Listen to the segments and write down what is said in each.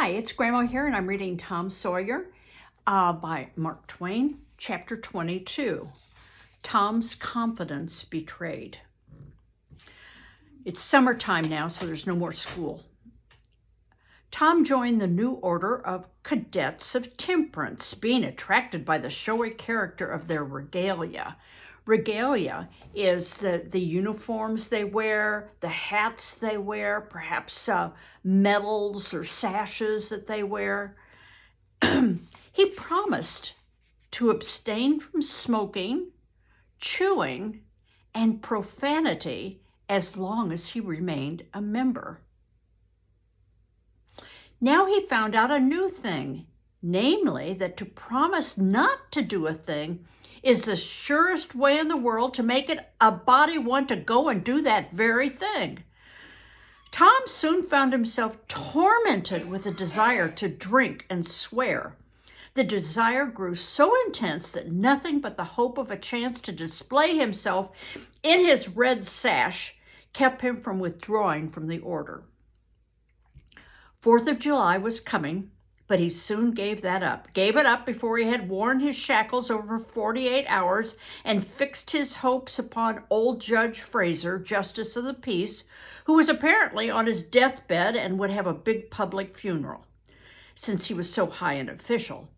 Hi, it's Grandma here, and I'm reading Tom Sawyer by Mark Twain, Chapter 22, Tom's Confidence Betrayed. It's summertime now, so there's no more school. Tom joined the new order of Cadets of Temperance, being attracted by the showy character of their regalia. Regalia is the uniforms they wear, the hats they wear, perhaps medals or sashes that they wear. He promised to abstain from smoking, chewing, and profanity as long as he remained a member. Now he found out a new thing, namely that to promise not to do a thing is the surest way in the world to make it a body want to go and do that very thing. Tom soon found himself tormented with a desire to drink and swear. The desire grew so intense that nothing but the hope of a chance to display himself in his red sash kept him from withdrawing from the order. 4th of July was coming, but he soon gave it up before he had worn his shackles over 48 hours and fixed his hopes upon old Judge Fraser, Justice of the Peace, who was apparently on his deathbed and would have a big public funeral, since he was so high an official.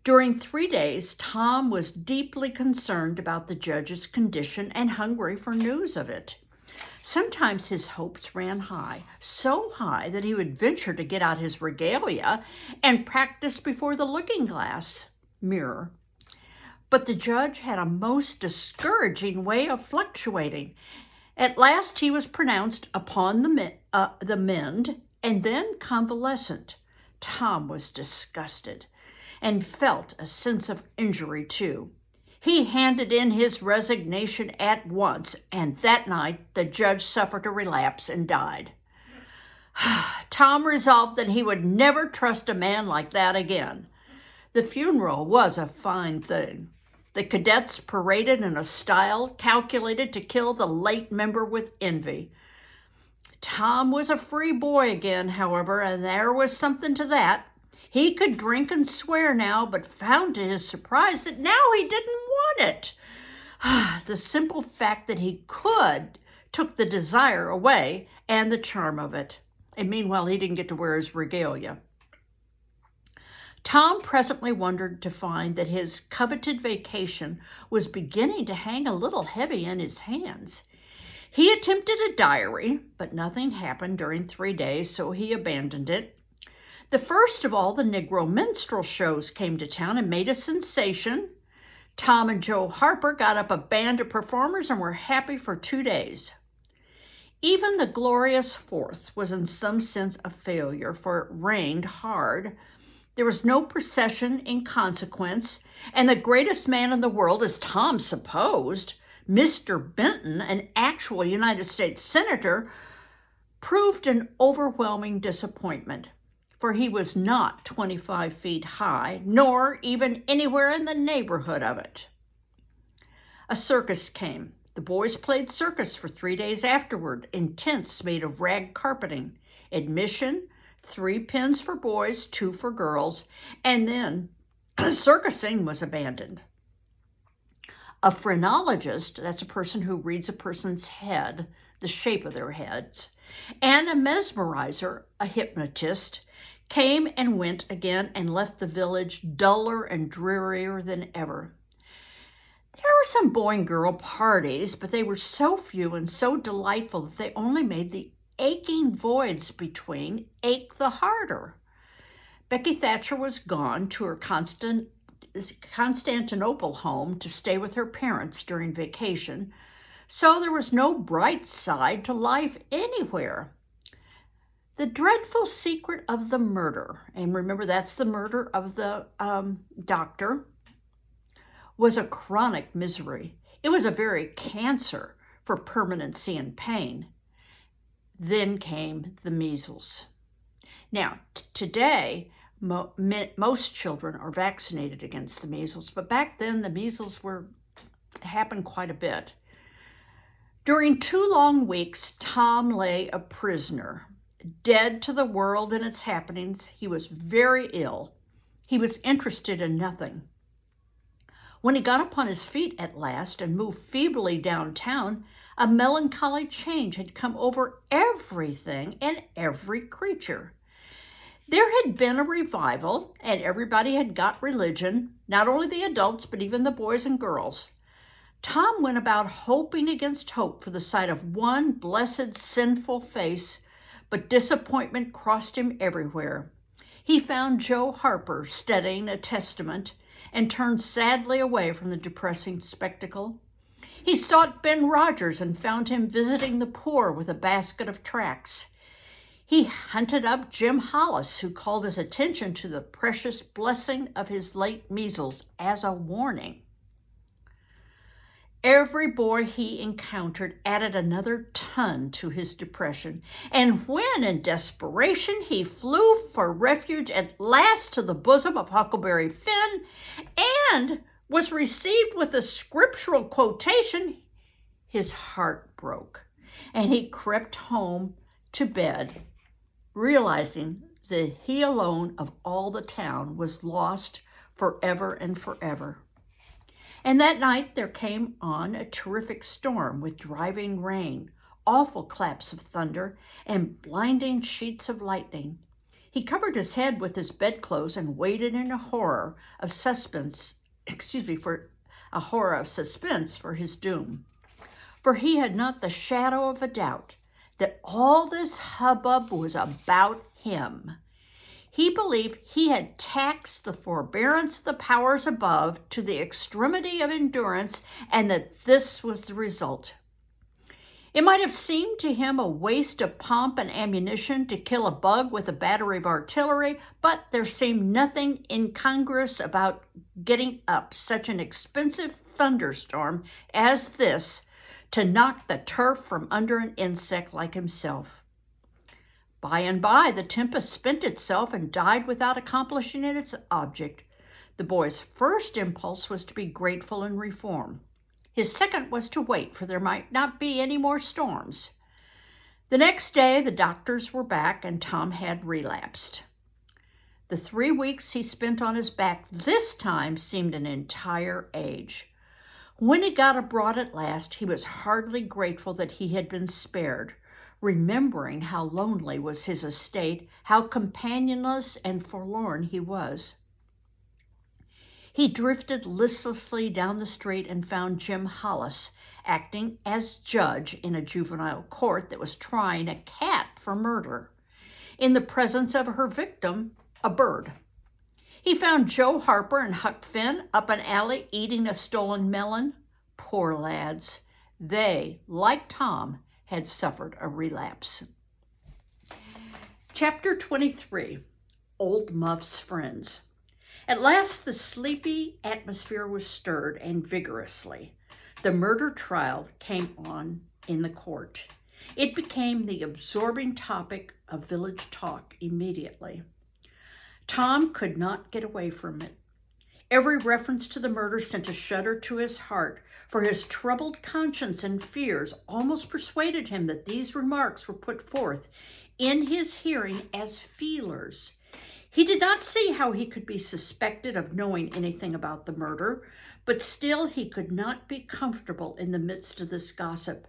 During 3 days, Tom was deeply concerned about the judge's condition and hungry for news of it. Sometimes his hopes ran high, so high that he would venture to get out his regalia and practice before the looking-glass mirror. But the judge had a most discouraging way of fluctuating. At last he was pronounced upon the mend and then convalescent. Tom was disgusted and felt a sense of injury too. He handed in his resignation at once, and that night the judge suffered a relapse and died. Tom resolved that he would never trust a man like that again. The funeral was a fine thing. The cadets paraded in a style calculated to kill the late member with envy. Tom was a free boy again, however, and there was something to that. He could drink and swear now, but found to his surprise that now he didn't want it. The simple fact that he could took the desire away and the charm of it. And meanwhile, he didn't get to wear his regalia. Tom presently wondered to find that his coveted vacation was beginning to hang a little heavy in his hands. He attempted a diary, but nothing happened during 3 days, so he abandoned it. The first of all the Negro minstrel shows came to town and made a sensation. Tom and Joe Harper got up a band of performers and were happy for 2 days. Even the glorious 4th was in some sense a failure, for it rained hard. There was no procession in consequence, and the greatest man in the world, as Tom supposed, Mr. Benton, an actual United States Senator, proved an overwhelming disappointment, for he was not 25 feet high, nor even anywhere in the neighborhood of it. A circus came. The boys played circus for 3 days afterward in tents made of rag carpeting. Admission, 3 pins for boys, 2 for girls, and then circusing was abandoned. A phrenologist, that's a person who reads a person's head, the shape of their heads, and a mesmerizer, a hypnotist, came and went again and left the village duller and drearier than ever. There were some boy and girl parties, but they were so few and so delightful that they only made the aching voids between ache the harder. Becky Thatcher was gone to her Constantinople home to stay with her parents during vacation, so there was no bright side to life anywhere. The dreadful secret of the murder, and remember that's the murder of the doctor, was a chronic misery. It was a very cancer for permanency and pain. Then came the measles. Now, today, most children are vaccinated against the measles, but back then the measles happened quite a bit. During 2 long weeks, Tom lay a prisoner, dead to the world and its happenings. He was very ill. He was interested in nothing. When he got upon his feet at last and moved feebly downtown, a melancholy change had come over everything and every creature. There had been a revival, and everybody had got religion, not only the adults, but even the boys and girls. Tom went about hoping against hope for the sight of one blessed sinful face, but disappointment crossed him everywhere. He found Joe Harper studying a testament and turned sadly away from the depressing spectacle. He sought Ben Rogers and found him visiting the poor with a basket of tracts. He hunted up Jim Hollis, who called his attention to the precious blessing of his late measles as a warning. Every boy he encountered added another ton to his depression, and when in desperation he flew for refuge at last to the bosom of Huckleberry Finn and was received with a scriptural quotation, his heart broke, and he crept home to bed, realizing that he alone of all the town was lost forever and forever. And that night there came on a terrific storm with driving rain, awful claps of thunder, and blinding sheets of lightning. He covered his head with his bedclothes and waited in a horror of suspense, for his doom. For he had not the shadow of a doubt that all this hubbub was about him. He believed he had taxed the forbearance of the powers above to the extremity of endurance, and that this was the result. It might have seemed to him a waste of pomp and ammunition to kill a bug with a battery of artillery, but there seemed nothing incongruous about getting up such an expensive thunderstorm as this to knock the turf from under an insect like himself. By and by, the tempest spent itself and died without accomplishing its object. The boy's first impulse was to be grateful and reform. His second was to wait, for there might not be any more storms. The next day, the doctors were back, and Tom had relapsed. The 3 weeks he spent on his back this time seemed an entire age. When he got abroad at last, he was hardly grateful that he had been spared, remembering how lonely was his estate, how companionless and forlorn he was. He drifted listlessly down the street and found Jim Hollis acting as judge in a juvenile court that was trying a cat for murder, in the presence of her victim, a bird. He found Joe Harper and Huck Finn up an alley eating a stolen melon. Poor lads. They, like Tom, had suffered a relapse. Chapter 23, Old Muff's Friends. At last the sleepy atmosphere was stirred, and vigorously. The murder trial came on in the court. It became the absorbing topic of village talk immediately. Tom could not get away from it. Every reference to the murder sent a shudder to his heart, for his troubled conscience and fears almost persuaded him that these remarks were put forth in his hearing as feelers. He did not see how he could be suspected of knowing anything about the murder, but still he could not be comfortable in the midst of this gossip.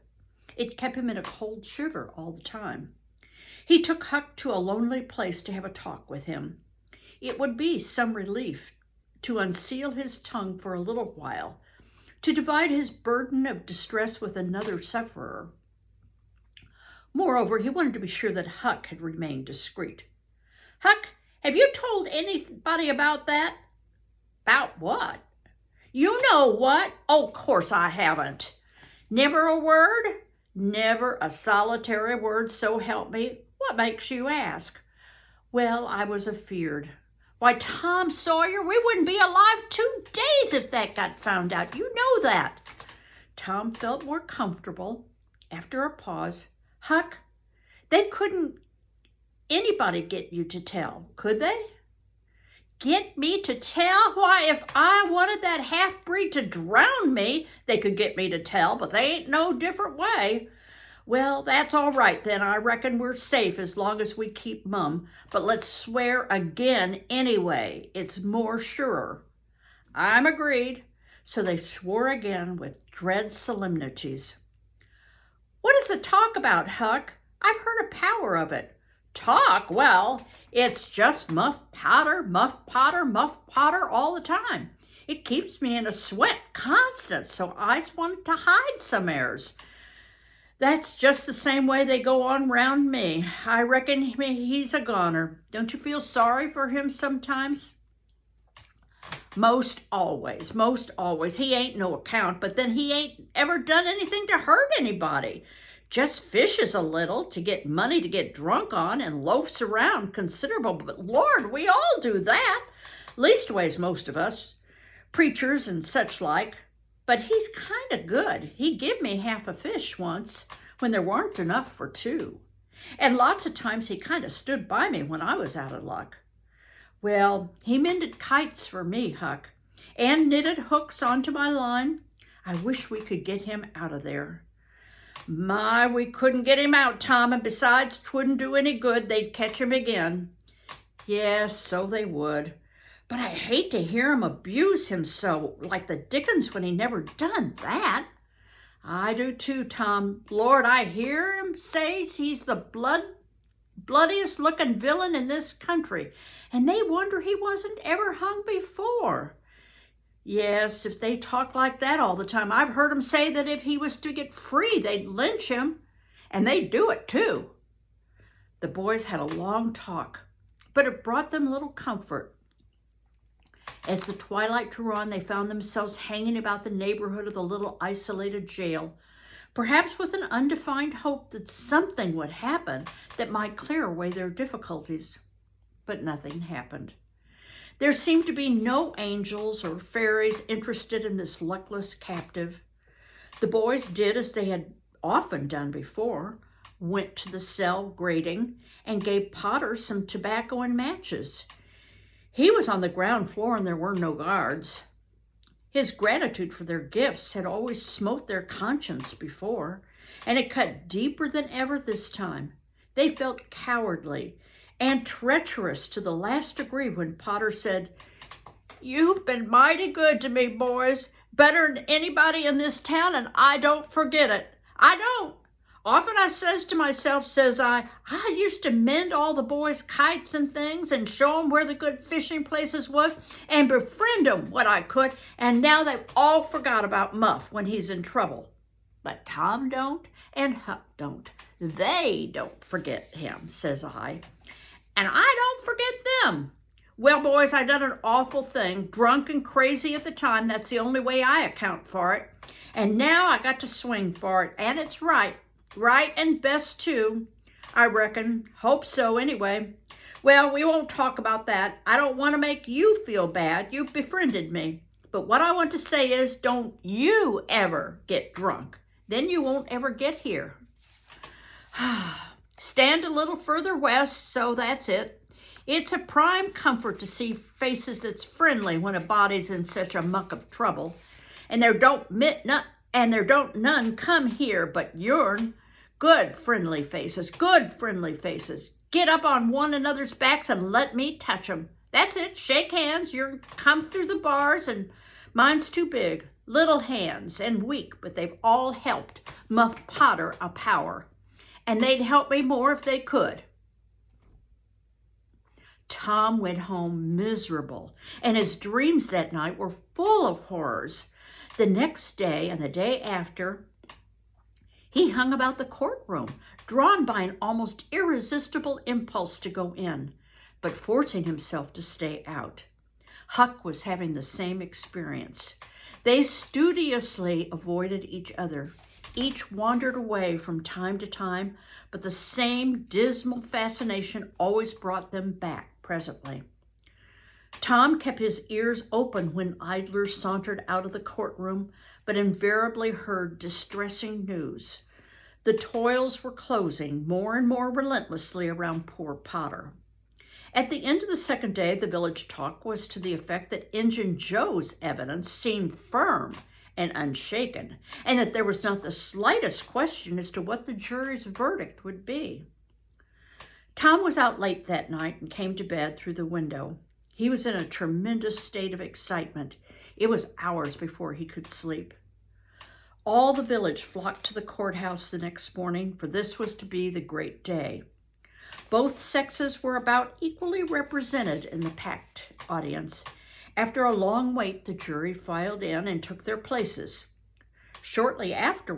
It kept him in a cold shiver all the time. He took Huck to a lonely place to have a talk with him. It would be some relief to unseal his tongue for a little while, to divide his burden of distress with another sufferer. Moreover, he wanted to be sure that Huck had remained discreet. "Huck, have you told anybody about that?" "About what?" "You know what." "Oh, of course I haven't." "Never a word?" "Never a solitary word, so help me." "What makes you ask?" "Well, I was afeard." "Why, Tom Sawyer, we wouldn't be alive 2 days if that got found out. You know that." Tom felt more comfortable after a pause. "Huck, they couldn't anybody get you to tell, could they?" "Get me to tell? Why, if I wanted that half-breed to drown me, they could get me to tell, but they ain't no different way." Well, that's all right then. I reckon we're safe as long as we keep mum. But let's swear again anyway. It's more surer. I'm agreed. So they swore again with dread solemnities. What is the talk about, Huck? I've heard a power of it. Talk? Well, it's just Muff Potter, Muff Potter, Muff Potter all the time. It keeps me in a sweat constant, so I just wanted to hide some airs. That's just the same way they go on round me. I reckon he's a goner. Don't you feel sorry for him sometimes? Most always. He ain't no account, but then he ain't ever done anything to hurt anybody. Just fishes a little to get money to get drunk on and loafs around considerable. But Lord, we all do that. Leastways, most of us, preachers and such like. But he's kind of good. He give me half a fish once when there weren't enough for two. And lots of times he kind of stood by me when I was out of luck. Well, he mended kites for me, Huck, and knitted hooks onto my line. I wish we could get him out of there. My, we couldn't get him out, Tom, and besides, 'twouldn't do any good. They'd catch him again. Yes, so they would. But I hate to hear him abuse him so, like the dickens when he never done that. I do too, Tom. Lord, I hear him say he's the bloodiest looking villain in this country, and they wonder he wasn't ever hung before. Yes, if they talk like that all the time, I've heard them say that if he was to get free, they'd lynch him, and they'd do it too. The boys had a long talk, but it brought them little comfort. As the twilight drew on, they found themselves hanging about the neighborhood of the little isolated jail, perhaps with an undefined hope that something would happen that might clear away their difficulties. But nothing happened. There seemed to be no angels or fairies interested in this luckless captive. The boys did as they had often done before, went to the cell grating and gave Potter some tobacco and matches. He was on the ground floor and there were no guards. His gratitude for their gifts had always smote their conscience before, and it cut deeper than ever this time. They felt cowardly and treacherous to the last degree when Potter said, "You've been mighty good to me, boys, better than anybody in this town, and I don't forget it. I don't. Often I says to myself, says I used to mend all the boys' kites and things and show 'em where the good fishing places was and befriend 'em what I could, and now they've all forgot about Muff when he's in trouble. But Tom don't and Huck don't. They don't forget him," says I. "And I don't forget them. Well, boys, I done an awful thing, drunk and crazy at the time. That's the only way I account for it. And now I got to swing for it, and it's right. Right and best, too, I reckon. Hope so, anyway. Well, we won't talk about that. I don't want to make you feel bad. You befriended me. But what I want to say is, don't you ever get drunk. Then you won't ever get here. Stand a little further west, so that's it. It's a prime comfort to see faces that's friendly when a body's in such a muck of trouble. And there don't none come here but yourn. Good friendly faces, Get up on one another's backs and let me touch 'em. That's it, shake hands. You're come through the bars, and mine's too big. Little hands and weak, but they've all helped Muff Potter a power. And they'd help me more if they could." Tom went home miserable, and his dreams that night were full of horrors. The next day and the day after, he hung about the courtroom, drawn by an almost irresistible impulse to go in, but forcing himself to stay out. Huck was having the same experience. They studiously avoided each other. Each wandered away from time to time, but the same dismal fascination always brought them back presently. Tom kept his ears open when idlers sauntered out of the courtroom, but invariably heard distressing news. The toils were closing more and more relentlessly around poor Potter. At the end of the second day, the village talk was to the effect that Injun Joe's evidence seemed firm and unshaken, and that there was not the slightest question as to what the jury's verdict would be. Tom was out late that night and came to bed through the window. He was in a tremendous state of excitement. It was hours before he could sleep. All the village flocked to the courthouse the next morning, for this was to be the great day. Both sexes were about equally represented in the packed audience. After a long wait, the jury filed in and took their places. Shortly after,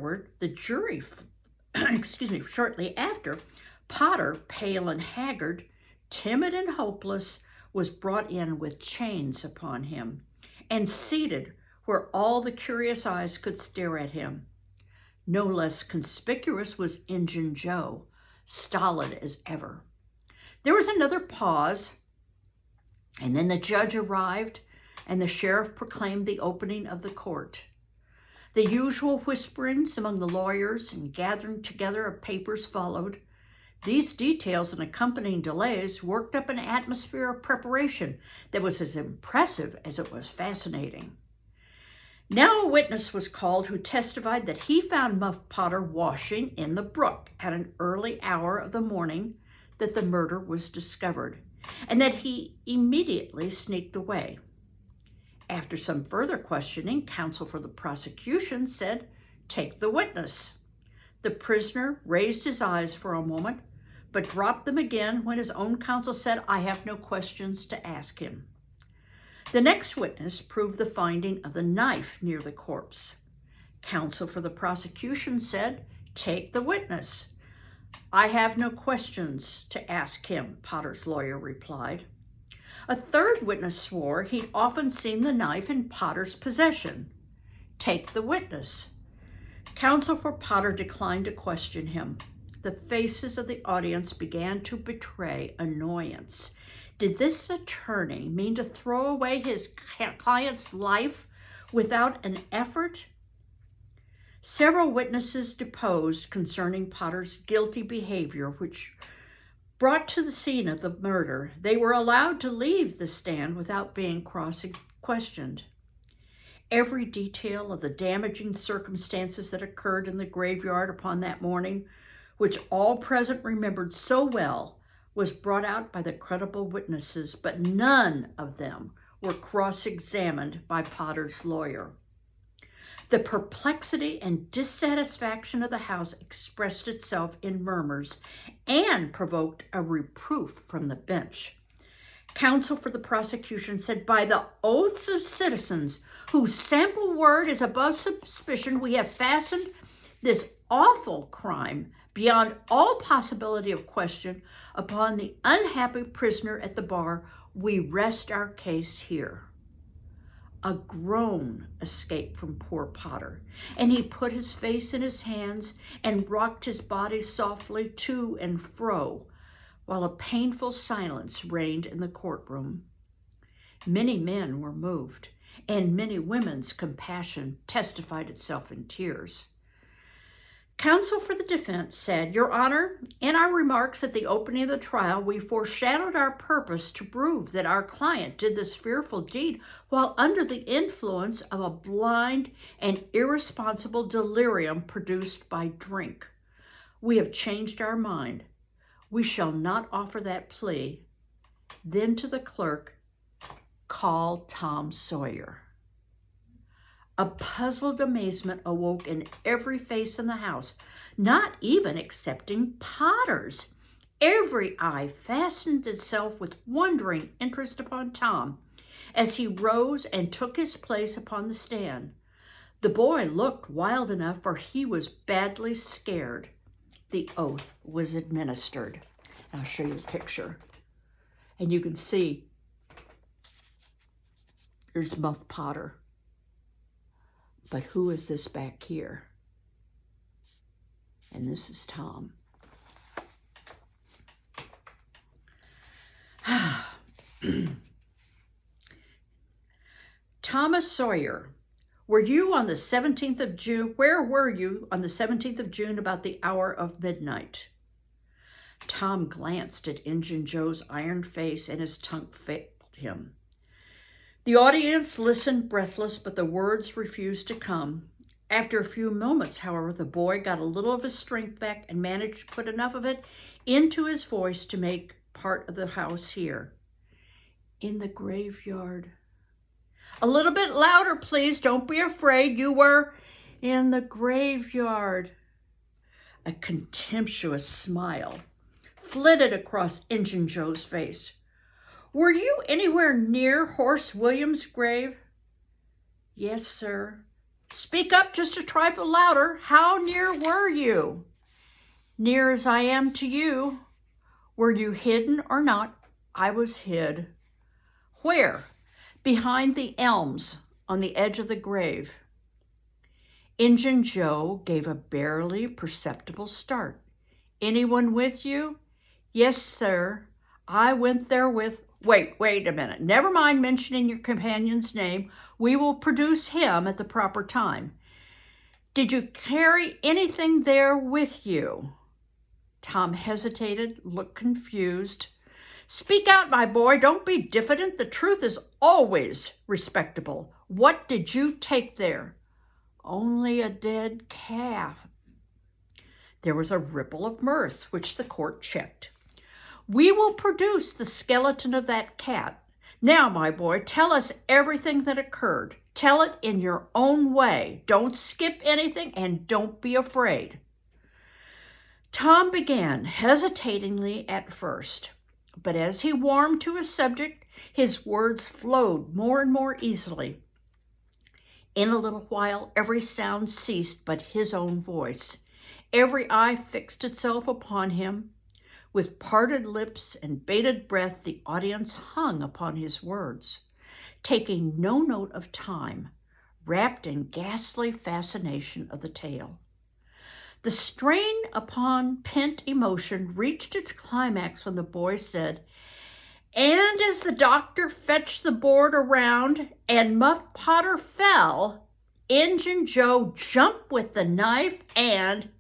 Potter, pale and haggard, timid and hopeless, was brought in with chains upon him and seated where all the curious eyes could stare at him. No less conspicuous was Injun Joe, stolid as ever. There was another pause, and then the judge arrived, and the sheriff proclaimed the opening of the court. The usual whisperings among the lawyers and gathering together of papers followed. These details and accompanying delays worked up an atmosphere of preparation that was as impressive as it was fascinating. Now a witness was called who testified that he found Muff Potter washing in the brook at an early hour of the morning that the murder was discovered, and that he immediately sneaked away. After some further questioning, counsel for the prosecution said, "Take the witness." The prisoner raised his eyes for a moment, but dropped them again when his own counsel said, "I have no questions to ask him." The next witness proved the finding of the knife near the corpse. Counsel for the prosecution said, "Take the witness." "I have no questions to ask him," Potter's lawyer replied. A third witness swore he'd often seen the knife in Potter's possession. "Take the witness." Counsel for Potter declined to question him. The faces of the audience began to betray annoyance. Did this attorney mean to throw away his client's life without an effort? Several witnesses deposed concerning Potter's guilty behavior, which brought to the scene of the murder. They were allowed to leave the stand without being cross-questioned. Every detail of the damaging circumstances that occurred in the graveyard upon that morning, which all present remembered so well, was brought out by the credible witnesses, but none of them were cross-examined by Potter's lawyer. The perplexity and dissatisfaction of the House expressed itself in murmurs and provoked a reproof from the bench. Counsel for the prosecution said, "By the oaths of citizens whose sample word is above suspicion, we have fastened this awful crime beyond all possibility of question upon the unhappy prisoner at the bar. We rest our case here." A groan escaped from poor Potter, and he put his face in his hands and rocked his body softly to and fro, while a painful silence reigned in the courtroom. Many men were moved, and many women's compassion testified itself in tears. Counsel for the defense said, "Your Honor, in our remarks at the opening of the trial, we foreshadowed our purpose to prove that our client did this fearful deed while under the influence of a blind and irresponsible delirium produced by drink. We have changed our mind. We shall not offer that plea." Then to the clerk, "Call Tom Sawyer." A puzzled amazement awoke in every face in the house, not even excepting Potter's. Every eye fastened itself with wondering interest upon Tom as he rose and took his place upon the stand. The boy looked wild enough, for he was badly scared. The oath was administered. I'll show you a picture. And you can see there's Muff Potter. But who is this back here? And this is Tom. Thomas Sawyer, were you on the 17th of June? Where were you on the 17th of June about the hour of midnight? Tom glanced at Injun Joe's iron face, and his tongue failed him. The audience listened breathless, but the words refused to come. After a few moments, however, the boy got a little of his strength back and managed to put enough of it into his voice to make part of the house hear. In the graveyard. A little bit louder, please. Don't be afraid. You were in the graveyard. A contemptuous smile flitted across Injun Joe's face. Were you anywhere near Horse William's grave? Yes, sir. Speak up just a trifle louder. How near were you? Near as I am to you. Were you hidden or not? I was hid. Where? Behind the elms on the edge of the grave. Injun Joe gave a barely perceptible start. Anyone with you? Yes, sir. I went there with... Wait a minute. Never mind mentioning your companion's name. We will produce him at the proper time. Did you carry anything there with you? Tom hesitated, looked confused. Speak out, my boy. Don't be diffident. The truth is always respectable. What did you take there? Only a dead calf. There was a ripple of mirth, which the court checked. We will produce the skeleton of that cat. Now, my boy, tell us everything that occurred. Tell it in your own way. Don't skip anything and don't be afraid. Tom began, hesitatingly at first, but as he warmed to his subject, his words flowed more and more easily. In a little while, every sound ceased but his own voice. Every eye fixed itself upon him. With parted lips and bated breath, the audience hung upon his words, taking no note of time, wrapped in ghastly fascination of the tale. The strain upon pent emotion reached its climax when the boy said, and as the doctor fetched the board around and Muff Potter fell, Injun Joe jumped with the knife and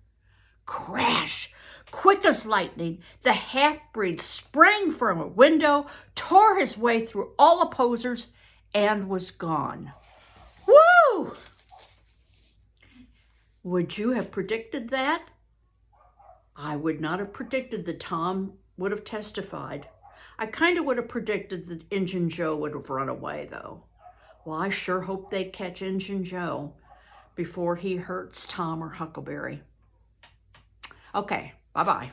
crash! Quick as lightning, the half-breed sprang from a window, tore his way through all opposers, and was gone. Woo! Would you have predicted that? I would not have predicted that Tom would have testified. I kind of would have predicted that Injun Joe would have run away, though. Well, I sure hope they catch Injun Joe before he hurts Tom or Huckleberry. Okay, bye-bye.